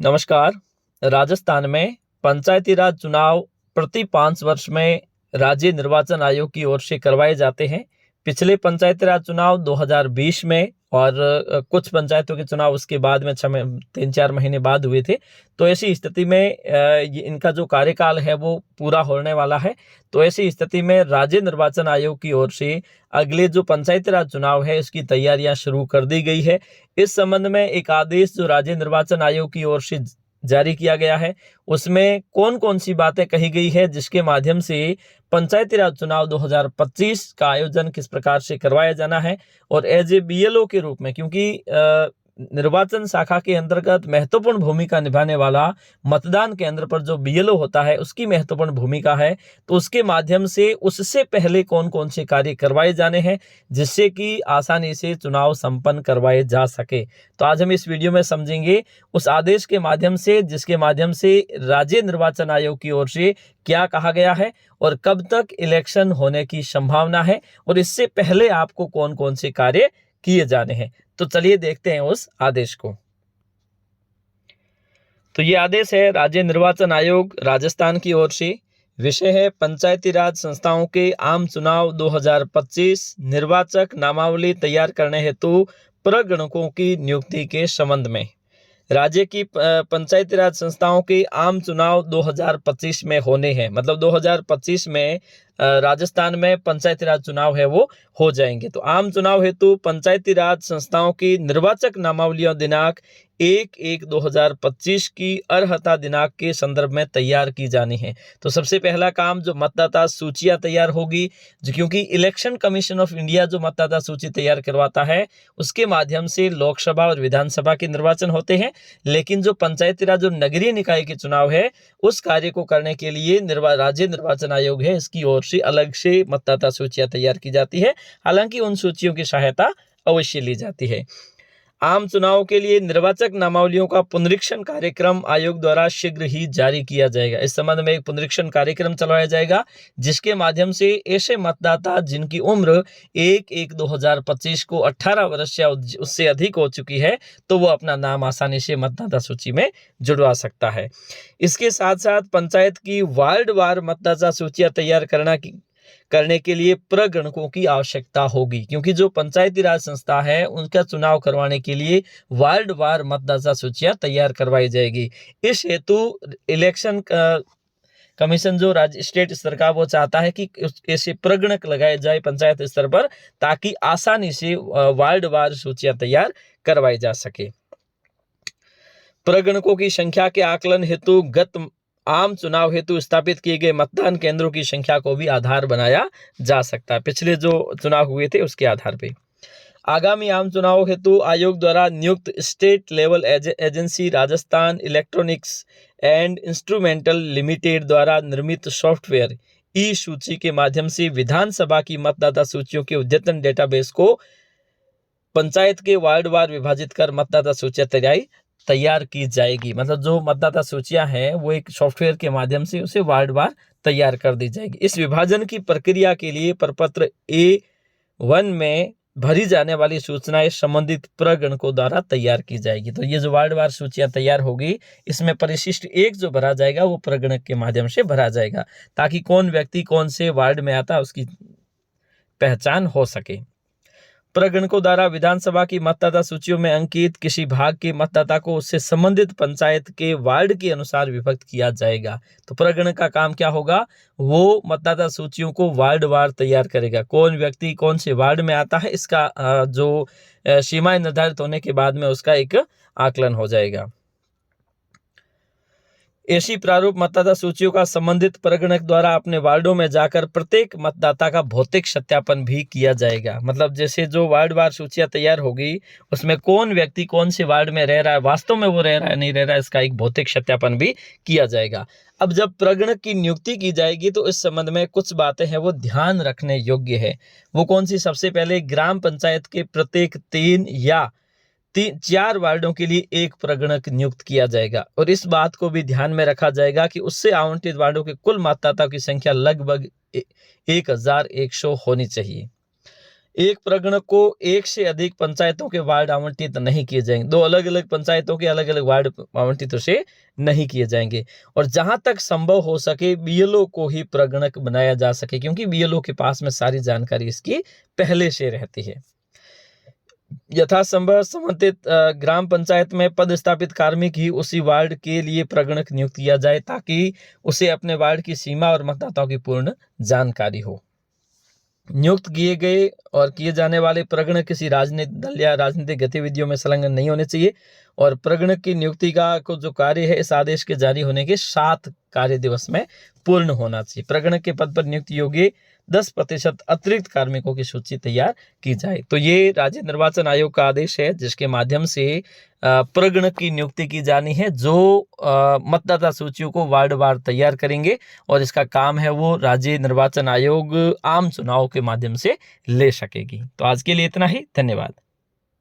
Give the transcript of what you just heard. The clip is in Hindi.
नमस्कार। राजस्थान में पंचायती राज चुनाव प्रति 5 वर्ष में राज्य निर्वाचन आयोग की ओर से करवाए जाते हैं। पिछले पंचायती राज चुनाव 2020 में और कुछ पंचायतों के चुनाव उसके बाद में 3-4 महीने बाद हुए थे। तो ऐसी स्थिति में इनका जो कार्यकाल है वो पूरा होने वाला है। तो ऐसी स्थिति में राज्य निर्वाचन आयोग की ओर से अगले जो पंचायती राज चुनाव है इसकी तैयारियां शुरू कर दी गई है। इस संबंध में एक आदेश जो राज्य निर्वाचन आयोग की ओर से जारी किया गया है, उसमें कौन कौन सी बातें कही गई है जिसके माध्यम से पंचायती राज चुनाव 2025 का आयोजन किस प्रकार से करवाया जाना है। और एज ए बीएलओ के रूप में, क्योंकि निर्वाचन शाखा के अंतर्गत महत्वपूर्ण भूमिका निभाने वाला मतदान केंद्र पर जो बीएलओ होता है उसकी महत्वपूर्ण भूमिका है, तो उसके माध्यम से उससे पहले कौन कौन से कार्य करवाए जाने हैं जिससे कि आसानी से चुनाव संपन्न करवाए जा सके। तो आज हम इस वीडियो में समझेंगे उस आदेश के माध्यम से जिसके माध्यम से राज्य निर्वाचन आयोग की ओर से क्या कहा गया है और कब तक इलेक्शन होने की संभावना है और इससे पहले आपको कौन कौन से कार्य किए जाने हैं। तो चलिए देखते हैं उस आदेश को। तो ये आदेश है राज्य निर्वाचन आयोग राजस्थान की ओर से। विषय है पंचायती राज संस्थाओं के आम चुनाव 2025 निर्वाचक नामावली तैयार करने हेतु प्रगणकों की नियुक्ति के संबंध में। राज्य की पंचायती राज संस्थाओं के आम चुनाव 2025 में होने हैं, मतलब 2025 में राजस्थान में पंचायती राज चुनाव है वो हो जाएंगे। तो आम चुनाव हेतु पंचायती राज संस्थाओं की निर्वाचक नामावलियों दिनांक 1/1/2025 की अर्हता दिनांक के संदर्भ में तैयार की जानी है। तो सबसे पहला काम जो मतदाता सूचियां तैयार होगी, जो क्योंकि इलेक्शन कमीशन ऑफ इंडिया जो मतदाता सूची तैयार करवाता है उसके माध्यम से लोकसभा और विधानसभा के निर्वाचन होते हैं, लेकिन जो पंचायती राज और नगरीय निकाय के चुनाव है उस कार्य को करने के लिए राज्य निर्वाचन आयोग है इसकी ओर से अलग से मतदाता सूचियां तैयार की जाती है। हालांकि उन सूचियों की सहायता अवश्य ली जाती है। आम चुनाव के लिए निर्वाचक नामावलियों का पुनरीक्षण कार्यक्रम आयोग द्वारा शीघ्र ही जारी किया जाएगा। इस संबंध में एक पुनरीक्षण कार्यक्रम चलाया जाएगा जिसके माध्यम से ऐसे मतदाता जिनकी उम्र 1/1/2025 को 18 वर्ष या उससे अधिक हो चुकी है तो वो अपना नाम आसानी से मतदाता सूची में जुड़वा सकता है। इसके साथ साथ पंचायत की वार्ड वार मतदाता सूचियां तैयार करने के लिए प्रगणकों की आवश्यकता होगी, क्योंकि जो पंचायती राज संस्था है उनका चुनाव करवाने के लिए वार्ड वार मतदाता सूचियां तैयार करवाई जाएगी। इस हेतु इलेक्शन कमीशन जो राज्य स्टेट स्तर का वो चाहता है कि ऐसे प्रगणक लगाए जाए पंचायत स्तर पर, ताकि आसानी से वार्ड वार सूचियां तैयार करवाई जा सके। प्रगणकों की संख्या के आकलन हेतु गत आम चुनाव हेतु स्थापित किए गए मतदान केंद्रों की संख्या को भी आधार बनाया जा सकता है, पिछले जो चुनाव हुए थे उसके आधार पे। आगामी आम चुनाव हेतु आयोग द्वारा नियुक्त state level agency Rajasthan electronics and instrumental limited द्वारा निर्मित सॉफ्टवेयर ई सूची के माध्यम से विधानसभा की मतदाता सूचियों के अद्यतन डेटाबेस को पंचायत के वार्ड वार विभाजित कर मतदाता सूचियां तैयार की जाएगी। मतलब जो मतदाता सूचियां हैं वो एक सॉफ्टवेयर के माध्यम से उसे वार्ड वार तैयार कर दी जाएगी। इस विभाजन की प्रक्रिया के लिए प्रपत्र A1 में भरी जाने वाली सूचनाएं संबंधित प्रगणकों द्वारा तैयार की जाएगी। तो ये जो वार्ड वार सूचियां तैयार होगी इसमें परिशिष्ट 1 जो भरा जाएगा वो प्रगणक के माध्यम से भरा जाएगा, ताकि कौन व्यक्ति कौन से वार्ड में आता है उसकी पहचान हो सके। प्रगणकों द्वारा विधानसभा की मतदाता सूचियों में अंकित किसी भाग के मतदाता को उससे संबंधित पंचायत के वार्ड के अनुसार विभक्त किया जाएगा। तो प्रगणक का काम क्या होगा, वो मतदाता सूचियों को वार्ड वार तैयार करेगा, कौन व्यक्ति कौन से वार्ड में आता है इसका जो सीमाएं निर्धारित होने के बाद में उसका एक आकलन हो जाएगा। ऐसी प्रारूप मतदाता सूचियों का संबंधित प्रगणक द्वारा अपने वार्डों में जाकर प्रत्येक मतदाता का भौतिक सत्यापन भी किया जाएगा। मतलब जैसे जो वार्ड वार सूचियां तैयार होगी उसमें कौन व्यक्ति कौन से वार्ड में रह रहा है, वास्तव में वो रह रहा है नहीं रह रहा है, इसका एक भौतिक सत्यापन भी किया जाएगा। अब जब प्रगणक की नियुक्ति की जाएगी तो इस संबंध में कुछ बातें हैं वो ध्यान रखने योग्य है। वो कौन सी, सबसे पहले ग्राम पंचायत के प्रत्येक 3 या 4 वार्डों के लिए एक प्रगणक नियुक्त किया जाएगा और इस बात को भी ध्यान में रखा जाएगा कि उससे आवंटित वार्डों के कुल मतदाताओं की संख्या लगभग 1100 होनी चाहिए। एक प्रगणक को एक से अधिक पंचायतों के वार्ड आवंटित नहीं किए जाएंगे। 2 अलग अलग पंचायतों के अलग अलग वार्ड आवंटित उसे नहीं किए जाएंगे। और जहां तक संभव हो सके बीएलओ को ही प्रगणक बनाया जा सके, क्योंकि बीएलओ के पास में सारी जानकारी इसकी पहले से रहती है। यथासंभव संबंधित ग्राम पंचायत में पदस्थापित कार्मिक ही उसी वार्ड के लिए प्रगणक नियुक्त किया जाए, ताकि उसे अपने वार्ड की सीमा और मतदाताओं की पूर्ण जानकारी हो। नियुक्त किए गए और किए जाने वाले प्रगणक किसी राजनीतिक दल या राजनीतिक गतिविधियों में संलग्न नहीं होने चाहिए। और प्रगणक की नियुक्ति का जो कार्य है इस आदेश के जारी होने के 7 कार्य दिवस में पूर्ण होना चाहिए। प्रगणक के पद पर नियुक्त योग्य 10% अतिरिक्त कार्मिकों की सूची तैयार की जाए। तो ये राज्य निर्वाचन आयोग का आदेश है, जिसके माध्यम से प्रगणक की नियुक्ति की जानी है, जो मतदाता सूचियों को वार्ड वार तैयार करेंगे। और इसका काम है वो राज्य निर्वाचन आयोग आम चुनाव के माध्यम से ले सकेगी। तो आज के लिए इतना ही, धन्यवाद।